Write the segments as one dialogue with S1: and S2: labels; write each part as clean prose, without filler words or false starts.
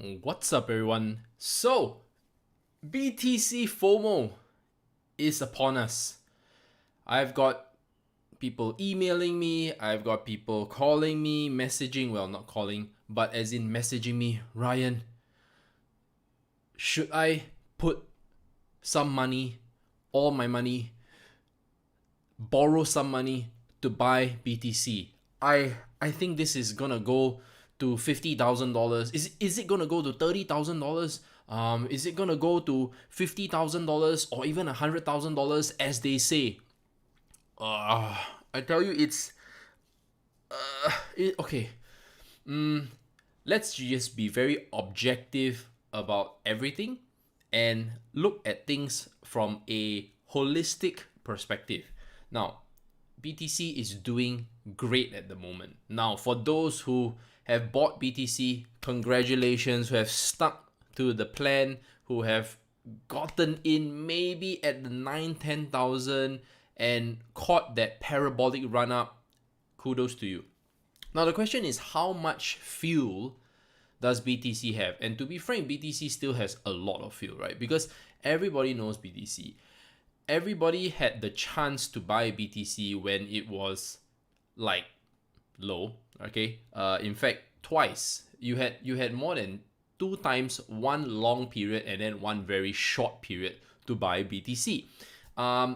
S1: What's up, everyone? So, BTC Fomo is upon us. I've got people emailing me, I've got people calling me, messaging, well, not calling, but as in messaging me, Ryan, should I put some money, all my money, borrow some money to buy BTC? I think this is gonna go to $50,000. Is it gonna go to $30,000? Is it gonna go to $50,000 or even $100,000 as they say? I tell you, it's okay. Let's just be very objective about everything and look at things from a holistic perspective. Now, BTC is doing great at the moment. Now, for those who have bought BTC, congratulations, who have stuck to the plan, who have gotten in maybe at the 9-10,000 and caught that parabolic run up, kudos to you. Now, the question is, how much fuel does BTC have? And to be frank, BTC still has a lot of fuel, right? Because everybody knows BTC. Everybody had the chance to buy BTC when it was like low, okay? In fact, twice. You had more than 2 times one long period and then one very short period to buy BTC.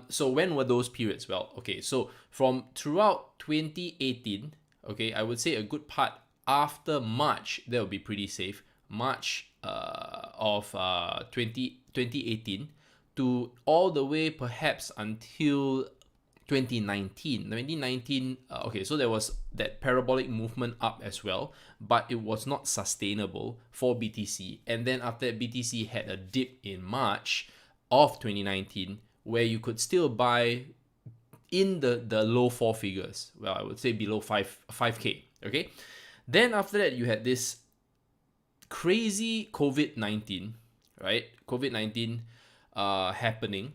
S1: So when were those periods? Well, okay, so from throughout 2018, okay, I would say a good part after March, that would be pretty safe. March of 2018 to all the way perhaps until 2019. 2019, okay, so there was that parabolic movement up as well, but it was not sustainable for BTC. And then after that, BTC had a dip in March of 2019 where you could still buy in the low 4 figures. Well, I would say below 5K, okay? Then after that, you had this crazy COVID-19, right? COVID-19 happening,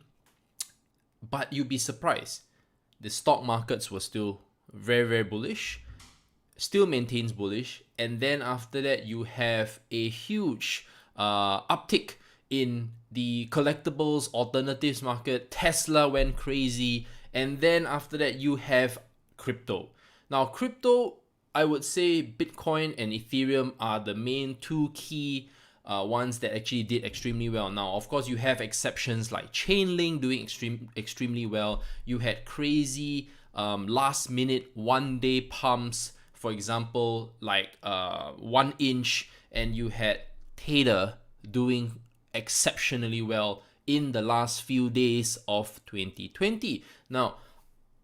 S1: but you'd be surprised. The stock markets were still very, very bullish, still maintains bullish. And then after that, you have a huge uptick in the collectibles alternatives market. Tesla went crazy. And then after that, you have crypto. Now, crypto, I would say Bitcoin and Ethereum are the main 2 key ones that actually did extremely well. Now, of course, you have exceptions like Chainlink doing extremely well. You had crazy last minute 1-day pumps, for example, like 1 inch, and you had Tether doing exceptionally well in the last few days of 2020. Now,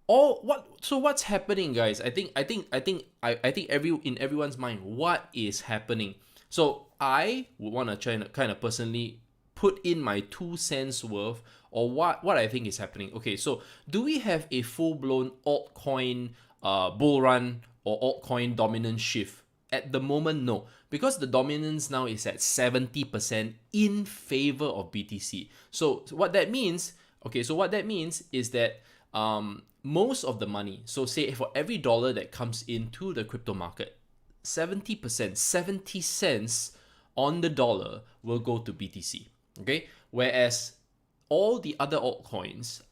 S1: what's happening, guys? I think in everyone's mind, what is happening? So I would want to kind of personally put in my 2 cents worth or what I think is happening. Okay, so do we have a full-blown altcoin bull run or altcoin dominance shift? At the moment, no, because the dominance now is at 70% in favor of BTC. So what that means, is that most of the money, so say for every dollar that comes into the crypto market, 70%, 70 cents on the dollar will go to BTC, okay? Whereas all the other altcoins,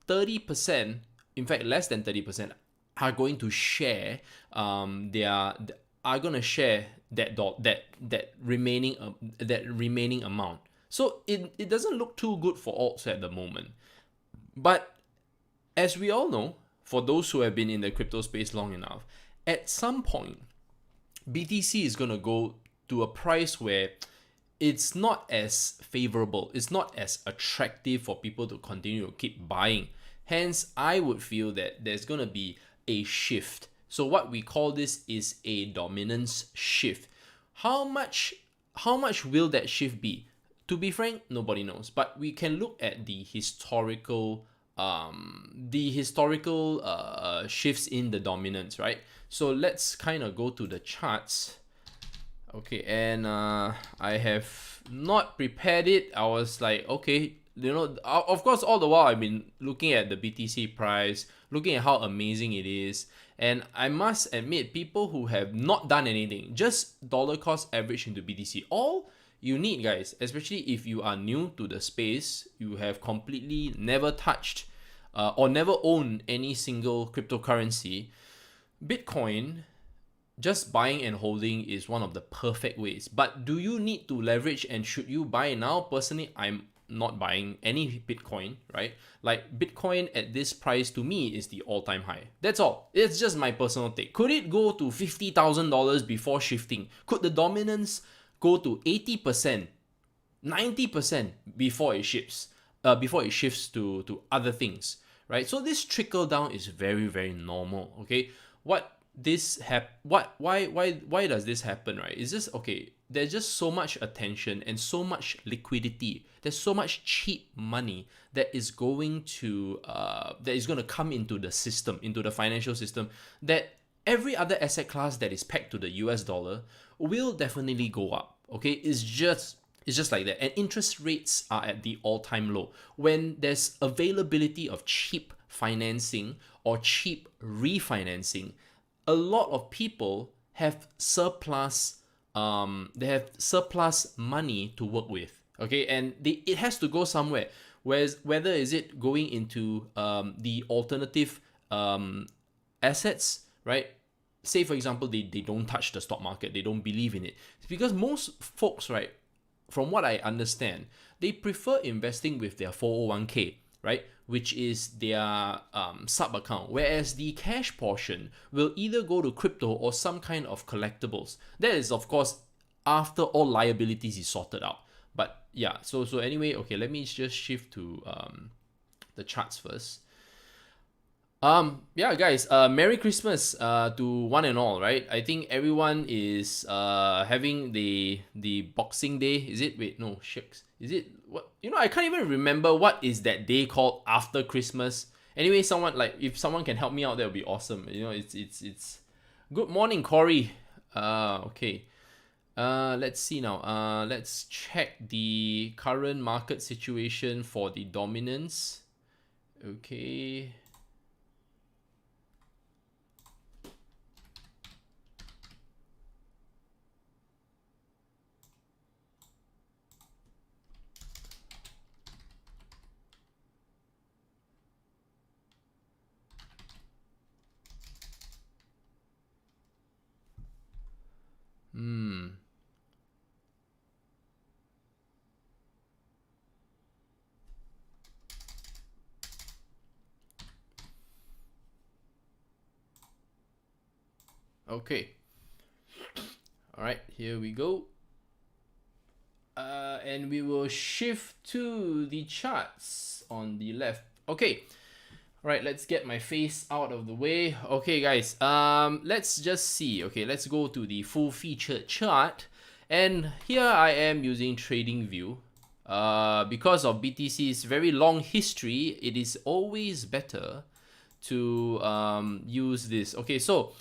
S1: 30%, in fact less than 30%, are going to share that remaining amount. So it doesn't look too good for alts at the moment. But as we all know, for those who have been in the crypto space long enough, at some point BTC is going to go to a price where it's not as favorable, it's not as attractive for people to continue to keep buying. Hence, I would feel that there's going to be a shift. So what we call this is a dominance shift. How much will that shift be? To be frank, nobody knows. But we can look at the historical shifts in the dominance, right? So let's kind of go to the charts. Okay, and I have not prepared it. I was like, okay, of course, all the while I've been looking at the BTC price, looking at how amazing it is, And I must admit, people who have not done anything, just dollar cost average into BTC, all you need, guys, especially if you are new to the space, you have completely never touched or never owned any single cryptocurrency, Bitcoin, just buying and holding is one of the perfect ways. But do you need to leverage, and should you buy now? Personally, I'm not buying any Bitcoin, right? Like Bitcoin at this price to me is the all-time high. That's all. It's just my personal take. Could it go to $50,000 before shifting? Could the dominance go to 80%, 90% before it shifts? Before it shifts to other things, right? So this trickle down is very, very normal. Okay, why does this happen, right? It's just, okay, there's just so much attention and so much liquidity, there's so much cheap money that is going to come into the system, into the financial system, that every other asset class that is pegged to the US dollar will definitely go up. Okay, it's just like that. And interest rates are at the all-time low. When there's availability of cheap financing or cheap refinancing, a lot of people have surplus money to work with. Okay, and it has to go somewhere. Whether is it going into the alternative assets, right? Say for example, they don't touch the stock market, they don't believe in it. It's because most folks, right, from what I understand, they prefer investing with their 401k, right? Which is their sub account, whereas the cash portion will either go to crypto or some kind of collectibles. That is, of course, after all liabilities is sorted out. But yeah, so anyway, okay, let me just shift to the charts first. Yeah, guys, Merry Christmas to one and all, right? I think everyone is having the Boxing Day. Is it? Wait, no, shucks. Is it what? I can't even remember what is that day called after Christmas. Anyway, if someone can help me out, that would be awesome. It's good morning, Corey. Okay. Let's see now. Let's check the current market situation for the dominance. Okay. Okay. All right, here we go. And we will shift to the charts on the left. Okay. All right, let's get my face out of the way. Okay, guys. Let's just see. Okay, let's go to the full featured chart. And here I am using TradingView. Because of BTC's very long history, it is always better to use this. Okay, so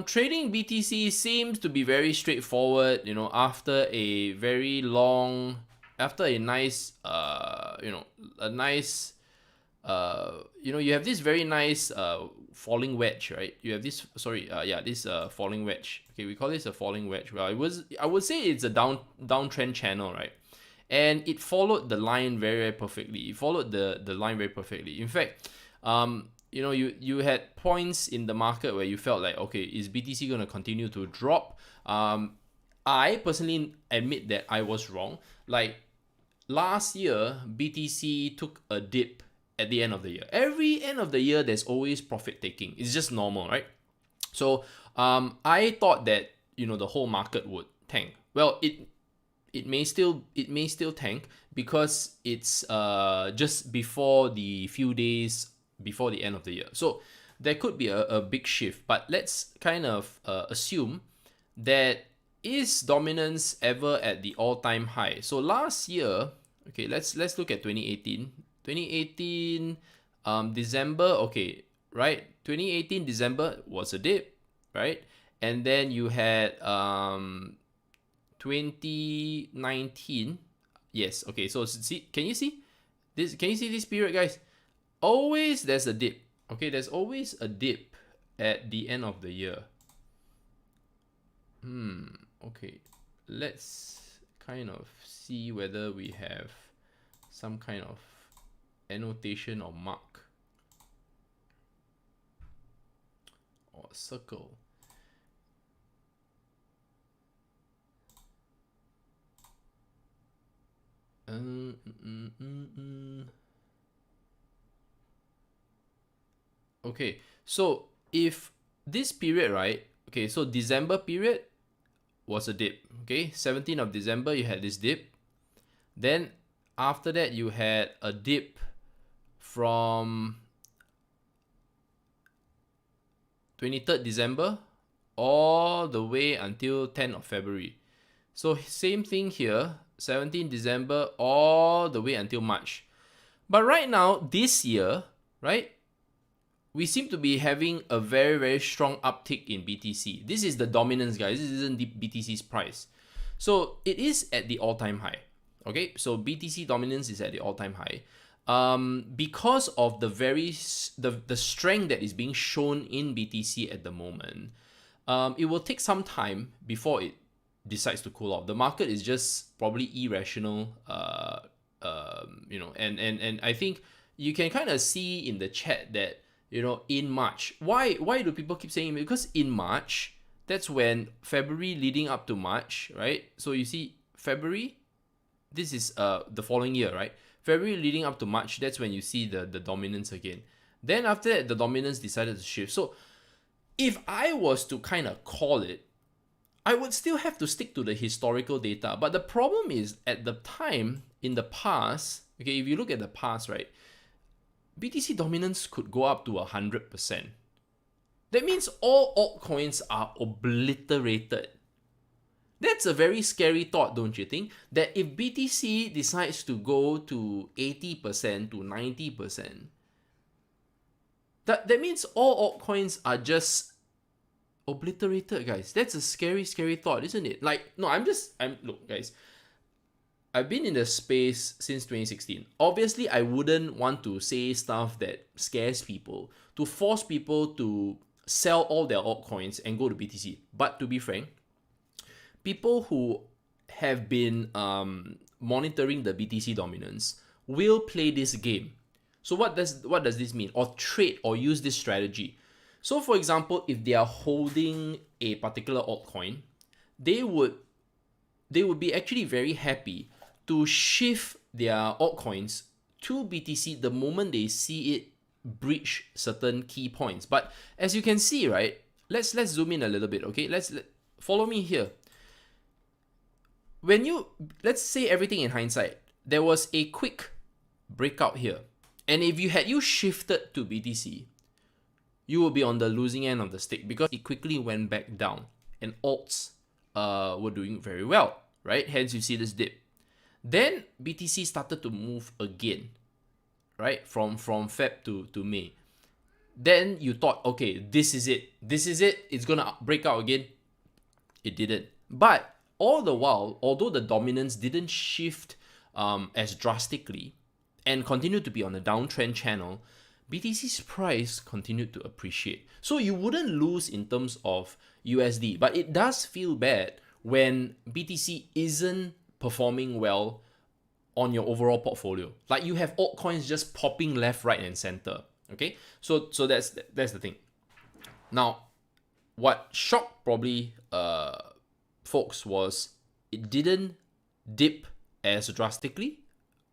S1: trading BTC seems to be very straightforward. After a very long, after a nice, you have this very nice falling wedge, right? You have this, this falling wedge. Okay, we call this a falling wedge. Well, I would say it's a downtrend channel, right? And it followed the line very, very perfectly. It followed the line very perfectly. In fact, you had points in the market where you felt like, okay, is BTC going to continue to drop? I personally admit that I was wrong. Like last year, BTC took a dip at the end of the year. Every end of the year, there's always profit taking. It's just normal, right? So I thought that the whole market would tank. Well, it may still tank because it's just before the few days before the end of the year. So there could be a big shift, but let's kind of assume that is dominance ever at the all-time high. So last year, okay, let's look at 2018. 2018 December, okay, right? 2018 December was a dip, right? And then you had 2019. Yes, okay, so see, can you see this? Can you see this period, guys? Always there's a dip. Okay, there's always a dip at the end of the year. Okay, let's kind of see whether we have some kind of annotation or mark or circle. Okay, so if this period, right? Okay, so December period was a dip. Okay, 17th of December, you had this dip. Then after that, you had a dip from 23rd December all the way until 10th of February. So same thing here, 17th December all the way until March. But right now, this year, right, we seem to be having a very, very strong uptick in BTC. This is the dominance, guys. This isn't the BTC's price. So it is at the all-time high. Okay, so BTC dominance is at the all-time high. Because of the strength that is being shown in BTC at the moment, it will take some time before it decides to cool off. The market is just probably irrational, and I think you can kind of see in the chat that, in March, why do people keep saying it? Because in March, that's when February leading up to March, right? So you see February, this is the following year, right? February leading up to March, that's when you see the dominance again. Then after that, the dominance decided to shift. So if I was to kind of call it, I would still have to stick to the historical data. But the problem is, at the time, in the past, okay, if you look at the past, right, BTC dominance could go up to 100%. That means all altcoins are obliterated. That's a very scary thought, don't you think? That if BTC decides to go to 80% to 90%, that means all altcoins are just obliterated, guys. That's a scary, scary thought, isn't it? Like, no, look, guys, I've been in the space since 2016. Obviously, I wouldn't want to say stuff that scares people, to force people to sell all their altcoins and go to BTC. But to be frank, people who have been monitoring the BTC dominance will play this game. So what does this mean? Or trade or use this strategy. So for example, if they are holding a particular altcoin, they would be actually very happy to shift their altcoins to BTC the moment they see it breach certain key points. But as you can see, right, let's zoom in a little bit, okay? Follow me here. Let's say everything in hindsight, there was a quick breakout here. And if you shifted to BTC, you will be on the losing end of the stick because it quickly went back down and alts were doing very well, right? Hence you see this dip. Then BTC started to move again, right? From Feb to May. Then you thought, okay, this is it. It's gonna break out again. It didn't. But all the while, although the dominance didn't shift as drastically and continued to be on a downtrend channel, BTC's price continued to appreciate. So you wouldn't lose in terms of USD, but it does feel bad when BTC isn't performing well on your overall portfolio. Like you have altcoins just popping left, right, and center. Okay, so that's the thing. Now, what shocked probably folks was it didn't dip as drastically,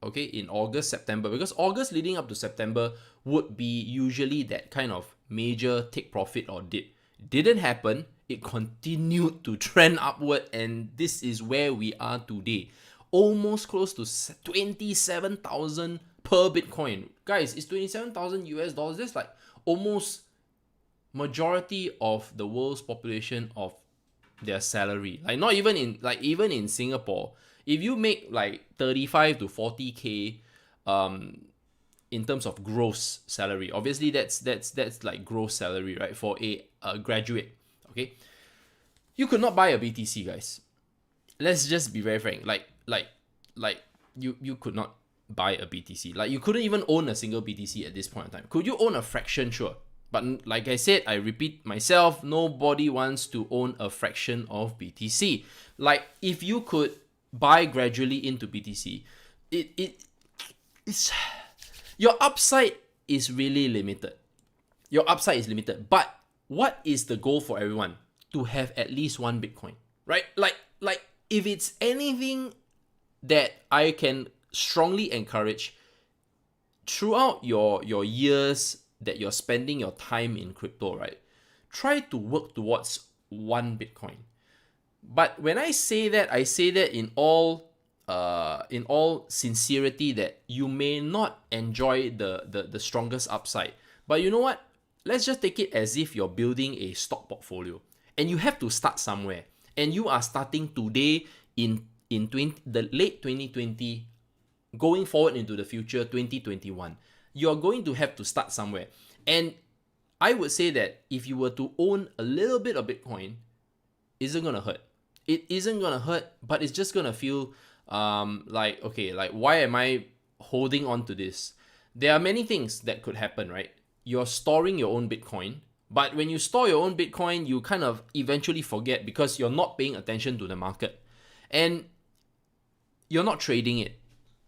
S1: okay, in August, September, because August leading up to September would be usually that kind of major take profit or dip. Didn't happen. It continued to trend upward, and this is where we are today. Almost close to 27,000 per Bitcoin. Guys, it's 27,000 US dollars. That's like almost majority of the world's population of their salary. Like not even even in Singapore, if you make like 35 to 40k in terms of gross salary, obviously that's like gross salary, right, for a graduate, okay, you could not buy a BTC, guys. Let's just be very frank. Like you could not buy a BTC. Like you couldn't even own a single BTC at this point in time. Could you own a fraction? Sure. But like I said, I repeat myself, nobody wants to own a fraction of BTC. Like if you could buy gradually into BTC, it's your upside is really limited. Your upside is limited. But what is the goal for everyone? To have at least one Bitcoin, right? Like if it's anything that I can strongly encourage throughout your years that you're spending your time in crypto, right? Try to work towards one Bitcoin. But when I say that in all sincerity that you may not enjoy the strongest upside. But you know what? Let's just take it as if you're building a stock portfolio and you have to start somewhere. And you are starting today in the late 2020, going forward into the future 2021. You're going to have to start somewhere. And I would say that if you were to own a little bit of Bitcoin, isn't gonna hurt. It isn't gonna hurt, but it's just gonna feel like, okay, like why am I holding on to this? There are many things that could happen, right? You're storing your own Bitcoin, but when you store your own Bitcoin, you kind of eventually forget because you're not paying attention to the market. And you're not trading it.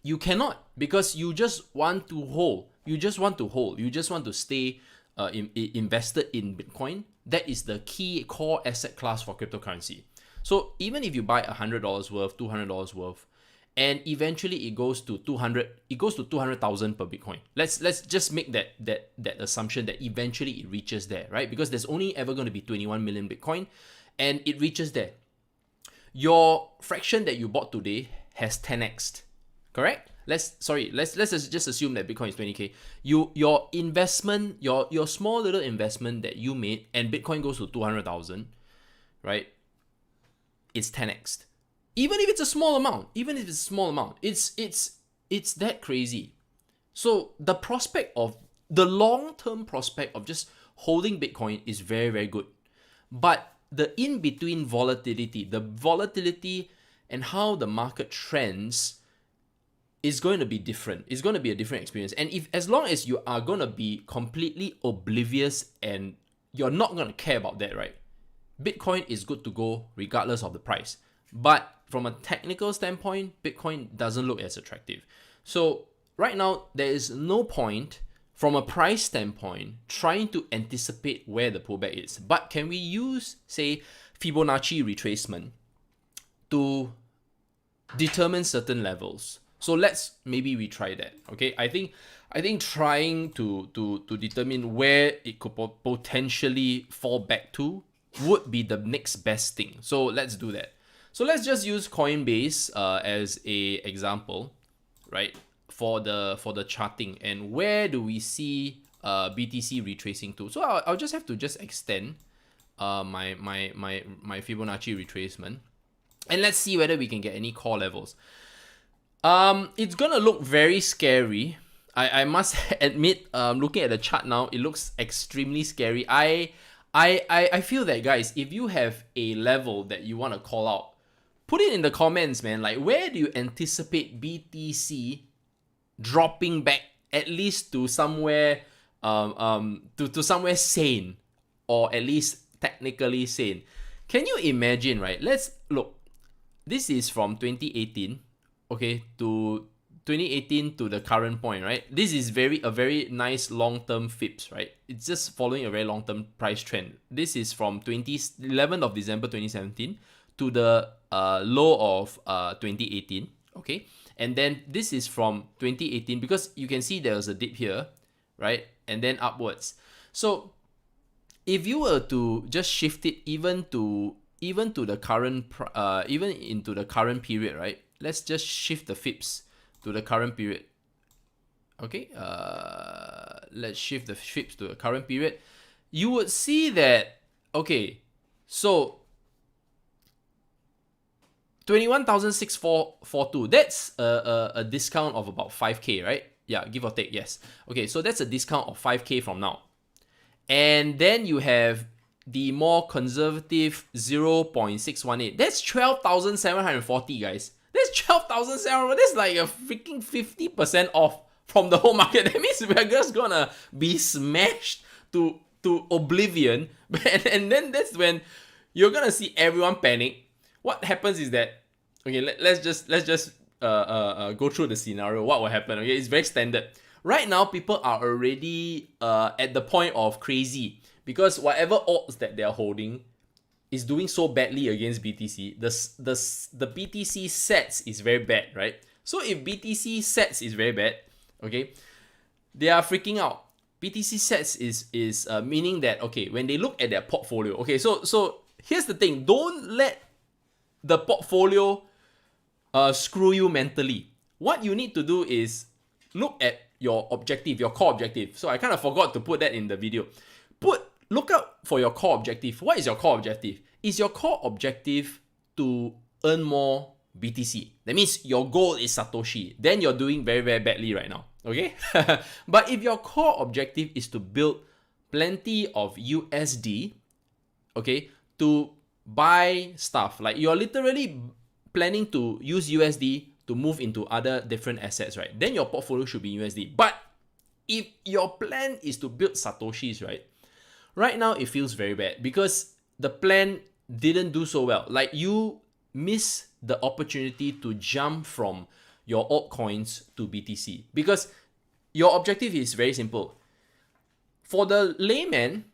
S1: You cannot, because you just want to hold. You just want to hold. You just want to stay invested in Bitcoin. That is the key core asset class for cryptocurrency. So even if you buy $100 worth, $200 worth, and eventually it goes to 200,000 per Bitcoin. Let's just make that assumption that eventually it reaches there, right? Because there's only ever going to be 21 million Bitcoin, and it reaches there. Your fraction that you bought today has 10x'd, correct? Let's just assume that Bitcoin is 20k. Your investment, your small little investment that you made, and Bitcoin goes to 200,000, right? It's 10x'd. Even if it's a small amount, it's that crazy. So the long-term prospect of just holding Bitcoin is very, very good. But the in-between volatility and how the market trends is going to be different. It's going to be a different experience. And as long as you are going to be completely oblivious and you're not going to care about that, right? Bitcoin is good to go regardless of the price. But from a technical standpoint, Bitcoin doesn't look as attractive. So right now, there is no point from a price standpoint trying to anticipate where the pullback is. But can we use, say, Fibonacci retracement to determine certain levels? So let's maybe we try that. Okay, I think trying to determine where it could potentially fall back to would be the next best thing. So let's do that. So let's just use Coinbase as a example, right? For the charting, and where do we see BTC retracing to? So I'll just have to extend my Fibonacci retracement, and let's see whether we can get any core levels. It's gonna look very scary. I must admit, looking at the chart now, it looks extremely scary. I feel that, guys, if you have a level that you want to call out, put it in the comments, man. Like, where do you anticipate BTC dropping back at least to somewhere to somewhere sane, or at least technically sane? Can you imagine, right? Let's look. This is from 2018, okay, to 2018 to the current point, right? This is a very nice long-term FIPS, right? It's just following a very long-term price trend. This is from 11th of December 2017 to the low of 2018, okay? And then this is from 2018, because you can see there's a dip here, right? And then upwards. So if you were to just shift it even to the current even into the current period, right? Let's just shift the FIPS to the current period. Okay, let's shift the FIPS to the current period. You would see that, okay, so 21,642, that's a discount of about 5k, right? Yeah, give or take, yes. Okay, so that's a discount of 5k from now. And then you have the more conservative 0.618. That's 12,740, guys. That's 12,700. That's like a freaking 50% off from the whole market. That means we're just gonna be smashed to to oblivion, and then that's when you're gonna see everyone panic. What happens is that, okay, let's just go through the scenario. What will happen? Okay, it's very standard. Right now, people are already at the point of crazy because whatever odds that they're holding is doing so badly against BTC. The BTC sets is very bad, right? So if BTC sets is very bad, okay, they are freaking out. BTC sets is meaning that, okay, when they look at their portfolio, okay, so here's the thing: don't let the portfolio screw you mentally. What you need to do is look at your objective, your core objective. So I kind of forgot to put that in the video. Look out for your core objective. What is your core objective? Is your core objective to earn more BTC? That means your goal is Satoshi. Then you're doing very, very badly right now. Okay? But if your core objective is to build plenty of USD, okay, to buy stuff, like you're literally planning to use USD to move into other different assets, right? Then your portfolio should be USD. But if your plan is to build Satoshis, right now it feels very bad because the plan didn't do so well. Like you miss the opportunity to jump from your altcoins to BTC because your objective is very simple. For the layman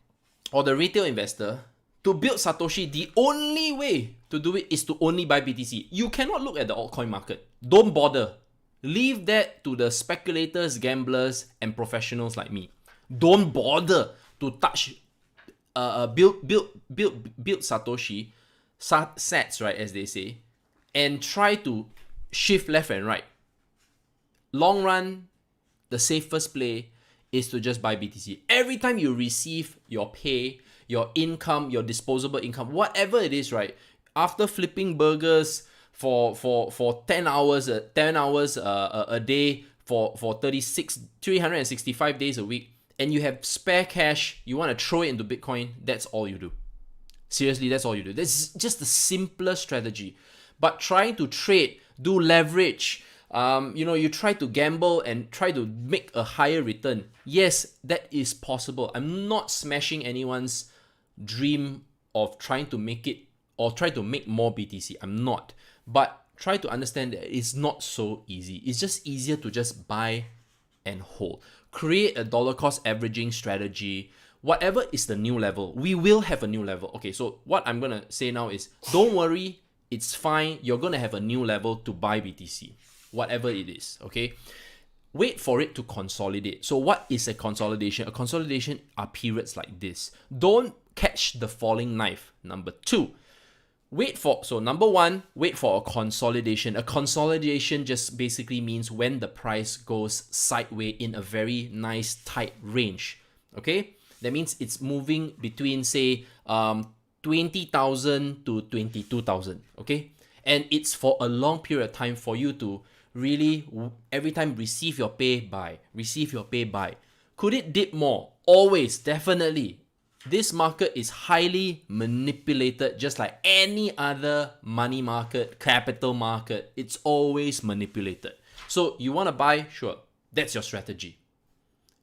S1: or the retail investor, to build Satoshi, the only way to do it is to only buy BTC. You cannot look at the altcoin market. Don't bother. Leave that to the speculators, gamblers, and professionals like me. Don't bother to touch, build Satoshi, sats, right, as they say, and try to shift left and right. Long run, the safest play is to just buy BTC. Every time you receive your pay, your income, your disposable income, whatever it is, right? After flipping burgers for 10 hours a day for 365 days a week, and you have spare cash, you want to throw it into Bitcoin, that's all you do. Seriously, that's all you do. That's just the simplest strategy. But trying to trade, do leverage, you try to gamble and try to make a higher return. Yes, that is possible. I'm not smashing anyone's dream of trying to make it or try to make more BTC. I'm not. But try to understand that it's not so easy. It's just easier to just buy and hold. Create a dollar cost averaging strategy. Whatever is the new level, we will have a new level. Okay, so what I'm going to say now is don't worry. It's fine. You're going to have a new level to buy BTC. Whatever it is, okay? Wait for it to consolidate. So what is a consolidation? A consolidation are periods like this. Don't catch the falling knife. Number two, number one, wait for a consolidation. A consolidation just basically means when the price goes sideways in a very nice tight range, okay? That means it's moving between, say, 20,000 to 22,000, okay? And it's for a long period of time for you to really every time receive your pay, buy. Could it dip more? Always, definitely. This market is highly manipulated, just like any other money market, capital market. It's always manipulated. So you want to buy? Sure. That's your strategy.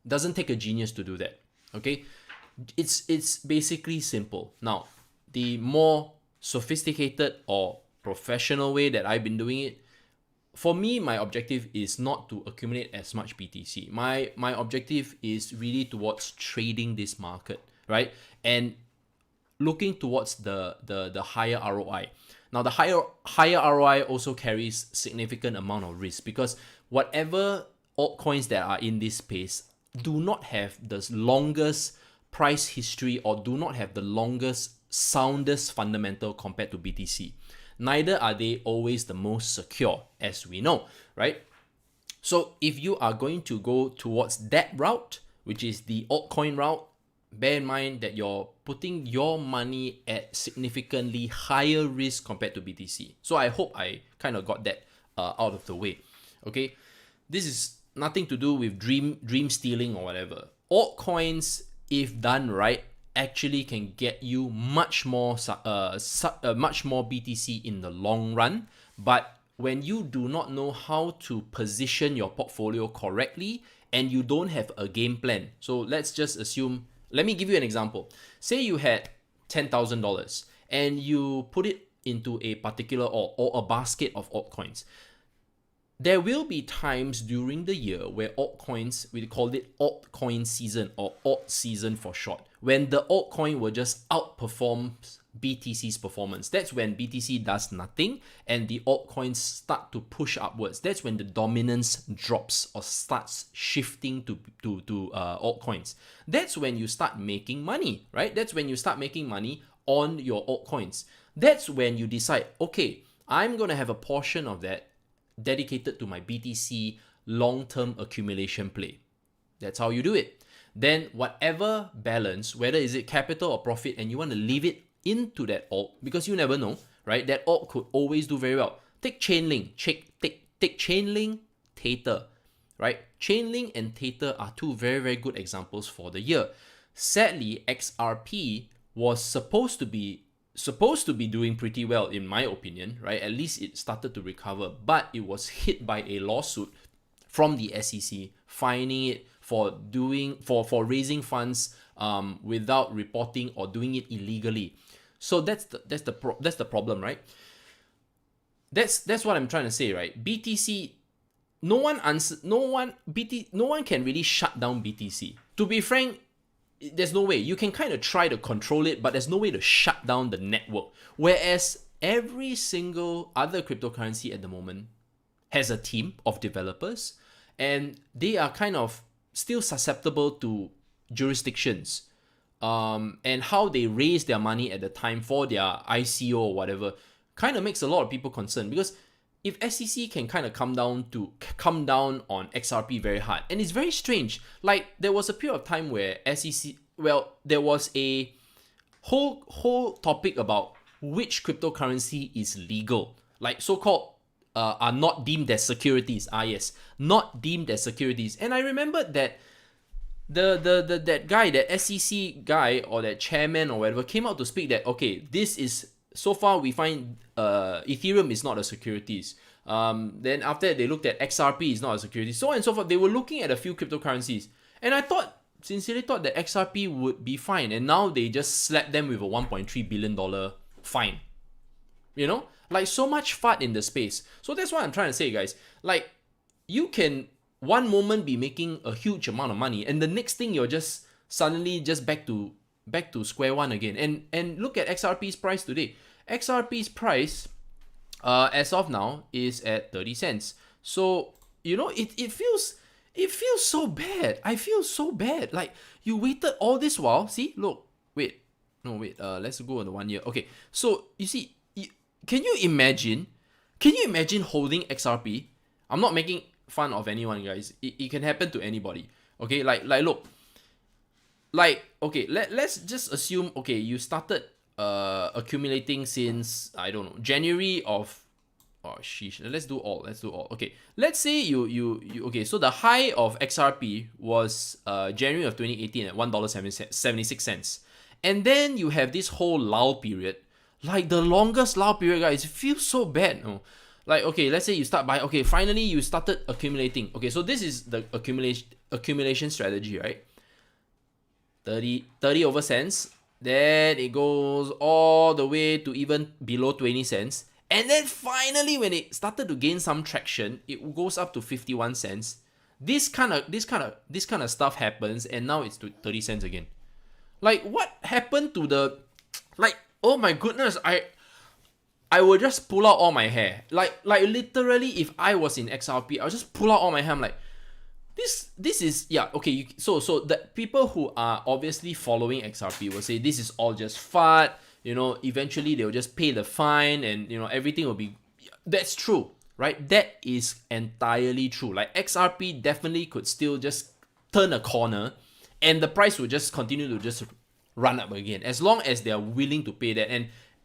S1: Doesn't take a genius to do that. Okay? It's basically simple. Now, the more sophisticated or professional way that I've been doing it, for me, my objective is not to accumulate as much BTC. My objective is really towards trading this market, right? And looking towards the higher ROI. Now, the higher ROI also carries significant amount of risk because whatever altcoins that are in this space do not have the longest price history or do not have the longest, soundest fundamental compared to BTC. Neither are they always the most secure, as we know, right? So if you are going to go towards that route, which is the altcoin route, bear in mind that you're putting your money at significantly higher risk compared to BTC. So I hope I kind of got that out of the way. Okay, this is nothing to do with dream stealing or whatever. Altcoins, if done right, actually can get you much more BTC in the long run. But when you do not know how to position your portfolio correctly and you don't have a game plan, so let's just assume Let me give you an example. Say you had $10,000 and you put it into a particular alt or a basket of altcoins. There will be times during the year where altcoins, we call it altcoin season or alt season for short, when the altcoin will just outperform BTC's performance. That's when BTC does nothing and the altcoins start to push upwards. That's when the dominance drops or starts shifting to altcoins. That's when you start making money, right? That's when you start making money on your altcoins. That's when you decide, okay, I'm going to have a portion of that dedicated to my BTC long-term accumulation play. That's how you do it. Then whatever balance, whether is it capital or profit, and you want to leave it into that alt, because you never know, right? That alt could always do very well. Take Chainlink, take Chainlink, Tether, right? Chainlink and Tether are two very, very good examples for the year. Sadly, XRP was supposed to be doing pretty well, in my opinion, right? At least it started to recover, but it was hit by a lawsuit from the SEC, fining it for raising funds without reporting or doing it illegally. So that's the problem, right? That's what I'm trying to say, right? BTC, no one can really shut down BTC. To be frank, there's no way. You can kind of try to control it, but there's no way to shut down the network. Whereas every single other cryptocurrency at the moment has a team of developers, and they are kind of still susceptible to jurisdictions, and how they raise their money at the time for their ICO or whatever kind of makes a lot of people concerned, because if SEC can kind of come down on XRP very hard, and it's very strange. Like, there was a period of time where SEC, well, there was a whole topic about which cryptocurrency is legal, like so-called are not deemed as securities. Yes, not deemed as securities. And I remember that that guy, that SEC guy or that chairman or whatever, came out to speak that, okay, this is, so far we find Ethereum is not a securities. Then after that, they looked at XRP is not a security, so on and so forth. They were looking at a few cryptocurrencies, and I sincerely thought that XRP would be fine, and now they just slapped them with a $1.3 billion fine. You know, like, so much FUD in the space. So that's what I'm trying to say, guys. Like, you can one moment be making a huge amount of money, and the next thing you're just suddenly just back to square one again. And look at XRP's price today. XRP's price as of now is at 30 cents. So, you know, it feels so bad. I feel so bad. Like, you waited all this while. See, look, let's go on the 1 year. Okay, so you see, can you imagine holding XRP? I'm not making fun of anyone, guys. It can happen to anybody. Okay, like look, like, okay, let's just assume, okay, you started accumulating since, I don't know, January of, oh sheesh, let's do all. Okay, let's say you okay, so the high of XRP was January of 2018 at $1.76, and then you have this whole lull period, like the longest lull period, guys. It feels so bad, no? Like, okay, let's say you start by, okay, finally you started accumulating. Okay, so this is the accumulation strategy, right? 30 over cents, then it goes all the way to even below 20 cents, and then finally when it started to gain some traction, it goes up to 51 cents. This kind of stuff happens, and now it's to 30 cents again. Like, what happened to the, like, oh my goodness, I will just pull out all my hair. Like literally, if I was in XRP, I'll just pull out all my hair. I'm like, this is, yeah, okay. So the people who are obviously following XRP will say this is all just FUD. You know, eventually they'll just pay the fine, and, you know, everything will be. That's true, right? That is entirely true. Like, XRP definitely could still just turn a corner, and the price will just continue to just run up again, as long as they are willing to pay that.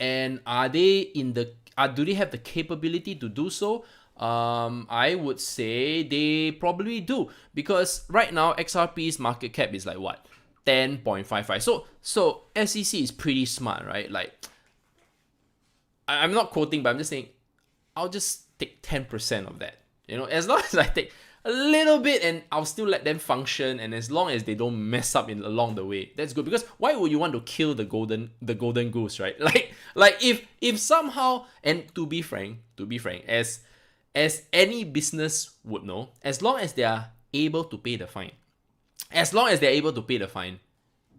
S1: And are they do they have the capability to do so? I would say they probably do, because right now XRP's market cap is like what, 10.55. So SEC is pretty smart, right? Like, I'm not quoting, but I'm just saying, I'll just take 10% of that. You know, as long as I take a little bit, and I'll still let them function. And as long as they don't mess up along the way, that's good. Because why would you want to kill the golden goose, right? Like if somehow, and to be frank, as any business would know, as long as they are able to pay the fine,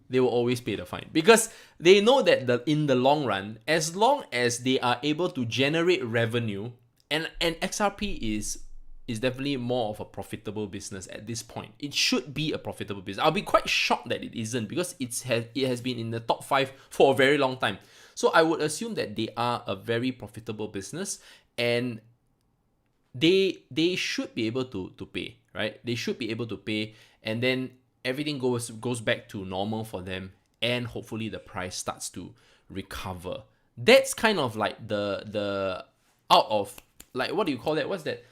S1: they will always pay the fine, because they know that in the long run, as long as they are able to generate revenue, and XRP is definitely more of a profitable business at this point. It should be a profitable business. I'll be quite shocked that it isn't, because it has been in the top 5 for a very long time. So I would assume that they are a very profitable business, and they should be able to pay, right? They should be able to pay, and then everything goes back to normal for them, and hopefully the price starts to recover. That's kind of like the out of, like, what do you call that? What's that?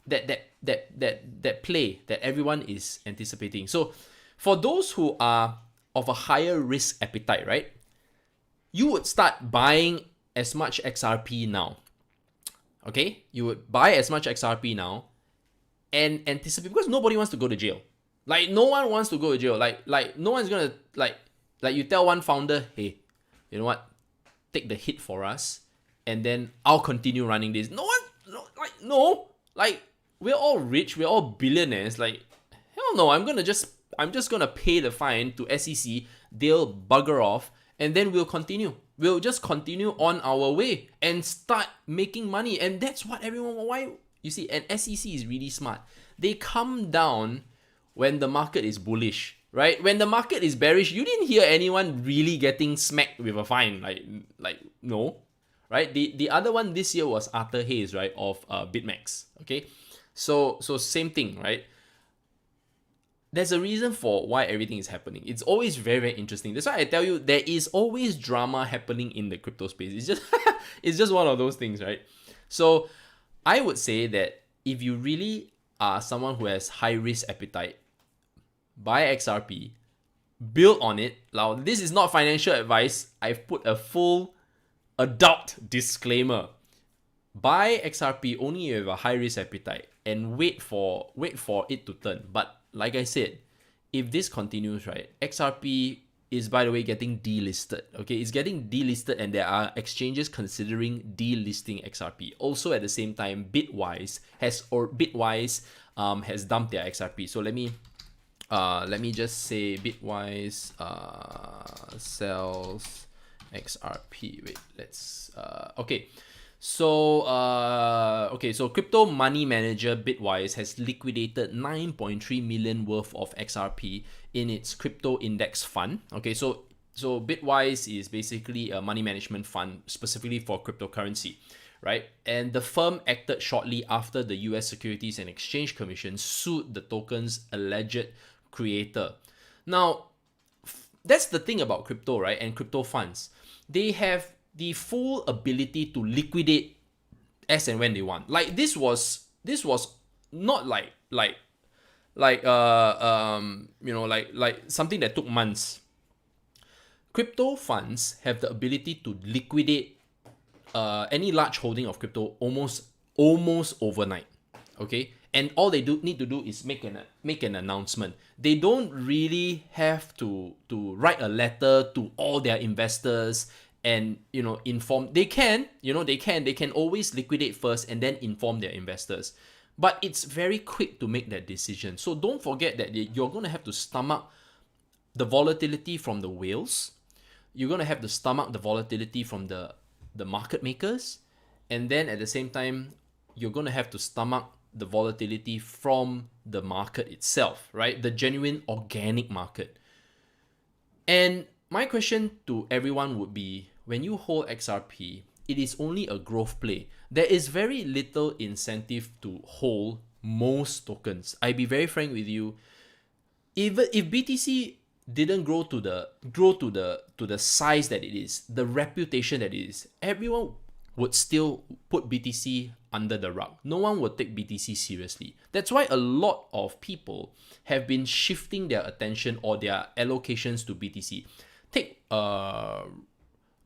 S1: That play that everyone is anticipating. So for those who are of a higher risk appetite, right? You would start buying as much XRP now. Okay? You would buy as much XRP now and anticipate, because nobody wants to go to jail. Like, no one wants to go to jail. Like no one's gonna, like you tell one founder, hey, you know what? Take the hit for us, and then I'll continue running this. No. Like, we're all rich, we're all billionaires. Like, hell no, I'm just gonna pay the fine to SEC. They'll bugger off, and then we'll continue. We'll just continue on our way and start making money. And that's what everyone, why, you see, and SEC is really smart. They come down when the market is bullish, right? When the market is bearish, you didn't hear anyone really getting smacked with a fine. Like no, right? The other one this year was Arthur Hayes, right, of BitMEX. Okay, so same thing, right? There's a reason for why everything is happening. It's always very, very interesting. That's why I tell you, there is always drama happening in the crypto space. It's just it's just one of those things, right? So I would say that if you really are someone who has high risk appetite, buy XRP, build on it. Now, this is not financial advice. I've put a full adult disclaimer. Buy XRP only if you have a high risk appetite, and wait for it to turn. But like I said, if this continues, right, XRP is, by the way, getting delisted. Okay, it's getting delisted, and there are exchanges considering delisting XRP. Also, at the same time, Bitwise has dumped their XRP. So let me just say Bitwise sells XRP. Wait, let's okay. So so crypto money manager Bitwise has liquidated 9.3 million worth of XRP in its crypto index fund. Okay, so Bitwise is basically a money management fund specifically for cryptocurrency, right? And the firm acted shortly after the US Securities and Exchange Commission sued the token's alleged creator. Now, that's the thing about crypto, right? And crypto funds. They have the full ability to liquidate as and when they want. Like, this was not like something that took months. Crypto funds have the ability to liquidate any large holding of crypto almost overnight. Okay, and all they need to do is make an announcement. They don't really have to write a letter to all their investors and inform. They can always liquidate first and then inform their investors. But it's very quick to make that decision. So don't forget that you're going to have to stomach the volatility from the whales. You're going to have to stomach the volatility from the market makers. And then at the same time, you're going to have to stomach the volatility from the market itself, right? The genuine organic market. And my question to everyone would be, when you hold XRP, it is only a growth play. There is very little incentive to hold most tokens. I'll be very frank with you. Even if BTC didn't grow to the size that it is, the reputation that it is, everyone would still put BTC under the rug. No one would take BTC seriously. That's why a lot of people have been shifting their attention or their allocations to BTC. Take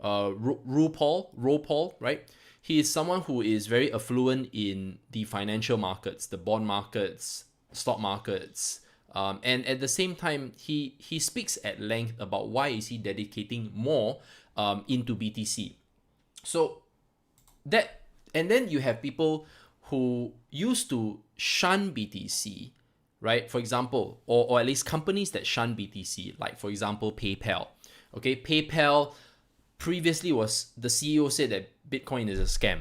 S1: RuPaul, right? he is someone who is very affluent in the financial markets, the bond markets, stock markets, and at the same time, he speaks at length about why is he dedicating more into BTC. So that, and then you have people who used to shun BTC, right? For example, or at least companies that shun BTC, like for example, PayPal. Okay, PayPal previously was, the CEO said that Bitcoin is a scam.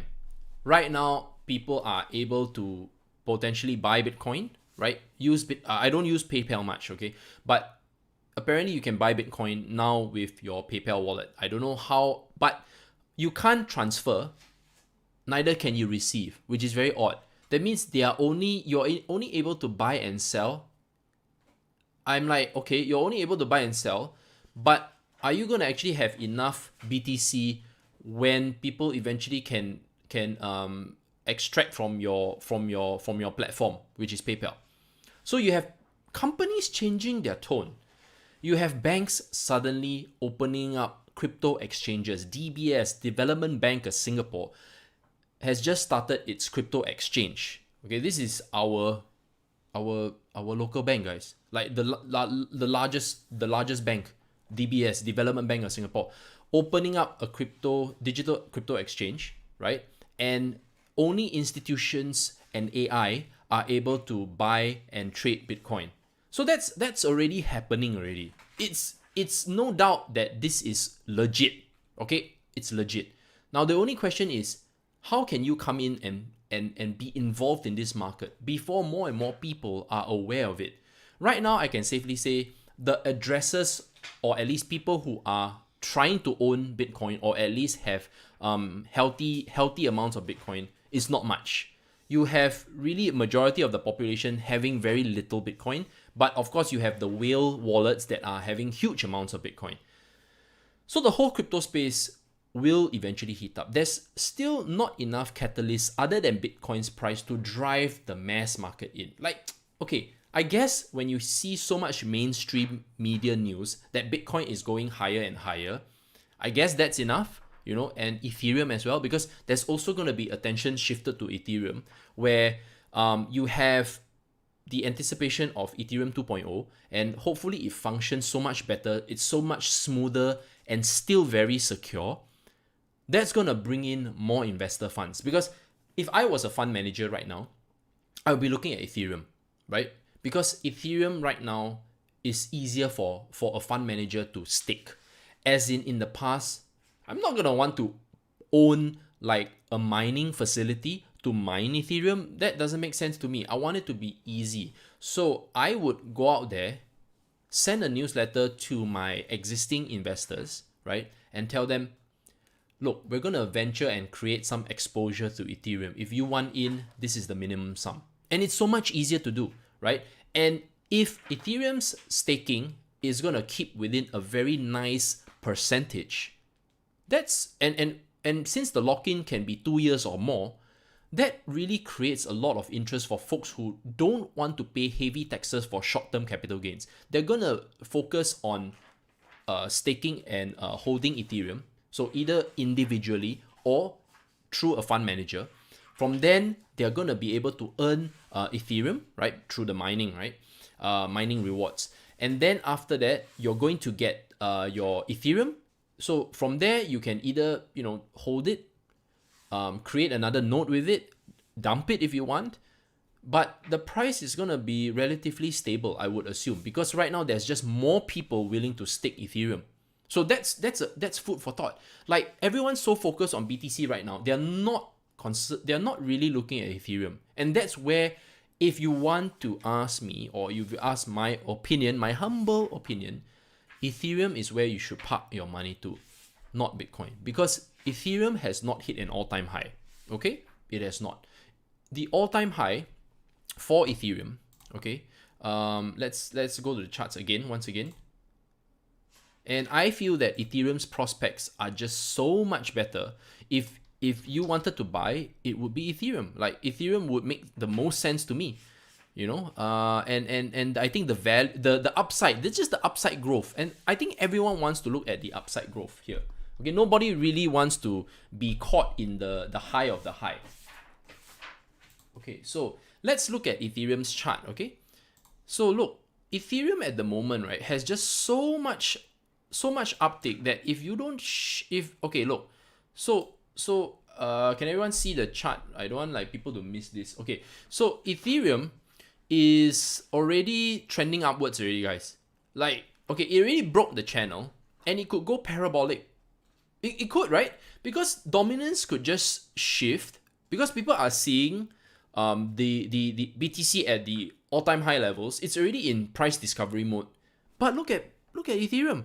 S1: Right now, people are able to potentially buy Bitcoin, right? I don't use PayPal much, okay? But apparently you can buy Bitcoin now with your PayPal wallet. I don't know how, but you can't transfer, neither can you receive, which is very odd. That means you're only able to buy and sell. I'm like, okay, you're only able to buy and sell, but are you gonna actually have enough BTC when people eventually can extract from your platform, which is PayPal? So you have companies changing their tone. You have banks suddenly opening up crypto exchanges. DBS, Development Bank of Singapore, has just started its crypto exchange. Okay, this is our local bank, guys. Like the largest bank, DBS, Development Bank of Singapore, opening up a digital crypto exchange, right? And only institutions and AI are able to buy and trade Bitcoin. So that's already happening already. It's no doubt that this is legit. Okay, it's legit. Now the only question is, how can you come in and be involved in this market before more and more people are aware of it? Right now, I can safely say the addresses, or at least people who are trying to own Bitcoin, or at least have healthy amounts of Bitcoin, is not much. You have really a majority of the population having very little Bitcoin, but of course you have the whale wallets that are having huge amounts of Bitcoin. So the whole crypto space will eventually heat up. There's still not enough catalysts other than Bitcoin's price to drive the mass market in. Like, okay, I guess when you see so much mainstream media news that Bitcoin is going higher and higher, I guess that's enough, and Ethereum as well, because there's also going to be attention shifted to Ethereum, where you have the anticipation of Ethereum 2.0, and hopefully it functions so much better, it's so much smoother and still very secure. That's going to bring in more investor funds, because if I was a fund manager right now, I would be looking at Ethereum, right? Because Ethereum right now is easier for a fund manager to stake. As in the past, I'm not going to want to own like a mining facility to mine Ethereum. That doesn't make sense to me. I want it to be easy. So I would go out there, send a newsletter to my existing investors, right? And tell them, look, we're going to venture and create some exposure to Ethereum. If you want in, this is the minimum sum. And it's so much easier to do, right? And if Ethereum's staking is going to keep within a very nice percentage, that's, and since the lock-in can be 2 years or more, that really creates a lot of interest for folks who don't want to pay heavy taxes for short-term capital gains. They're going to focus on staking and holding Ethereum, so either individually or through a fund manager. From then, they're going to be able to earn Ethereum, right, through the mining, right, mining rewards. And then after that, you're going to get your Ethereum. So from there, you can either, hold it, create another node with it, dump it if you want. But the price is going to be relatively stable, I would assume, because right now there's just more people willing to stake Ethereum. So that's food for thought. Like, everyone's so focused on BTC right now, they're not really looking at Ethereum. And that's where, if you want to ask me, or if you ask my opinion, my humble opinion, Ethereum is where you should park your money to, not Bitcoin, because Ethereum has not hit an all-time high. Okay, it has not. The all-time high for Ethereum, okay, let's go to the charts again, once again. And I feel that Ethereum's prospects are just so much better. If you wanted to buy, it would be Ethereum. Like, Ethereum would make the most sense to me, and I think the upside, this is the upside growth, and I think everyone wants to look at the upside growth here. Okay, nobody really wants to be caught in the high of the high. Okay, so let's look at Ethereum's chart, okay? So look, Ethereum at the moment, right, has just so much uptick that if you don't okay, look. Can everyone see the chart? I don't want like people to miss this. Okay, so Ethereum is already trending upwards already, guys. Like, okay, it already broke the channel and it could go parabolic. It could, right? Because dominance could just shift because people are seeing the BTC at the all-time high levels. It's already in price discovery mode. But look at Ethereum.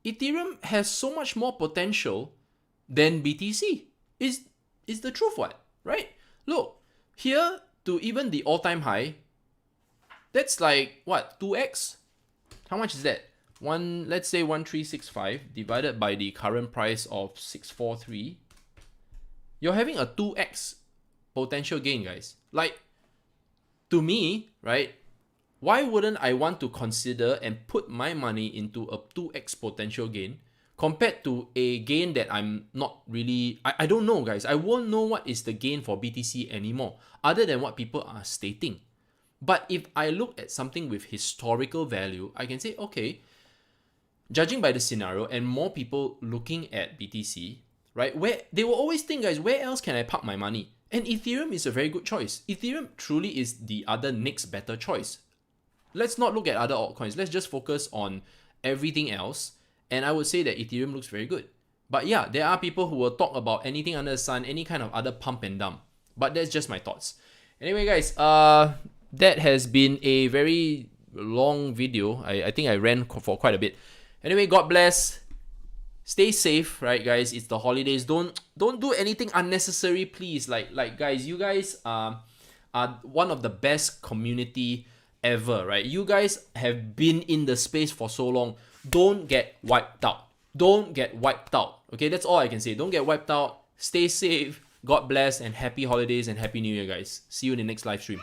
S1: Ethereum has so much more potential than BTC. Is the truth, what? Right? Look, here to even the all-time high, that's like what, 2x? How much is that? Let's say 1365 divided by the current price of 643. You're having a 2x potential gain, guys. Like, to me, right? Why wouldn't I want to consider and put my money into a 2x potential gain compared to a gain that I'm not really... I don't know, guys. I won't know what is the gain for BTC anymore other than what people are stating. But if I look at something with historical value, I can say, okay, judging by the scenario and more people looking at BTC, right, where they will always think, guys, where else can I park my money? And Ethereum is a very good choice. Ethereum truly is the other next better choice. Let's not look at other altcoins. Let's just focus on everything else. And I would say that Ethereum looks very good. But yeah, there are people who will talk about anything under the sun, any kind of other pump and dump. But that's just my thoughts. Anyway, guys, that has been a very long video. I think I ran for quite a bit. Anyway, God bless. Stay safe, right, guys? It's the holidays. Don't do anything unnecessary, please. Like guys, you guys are one of the best community ever, right? You guys have been in the space for so long. Don't get wiped out. Don't get wiped out. Okay, that's all I can say. Don't get wiped out. Stay safe. God bless and happy holidays and happy new year, guys. See you in the next live stream.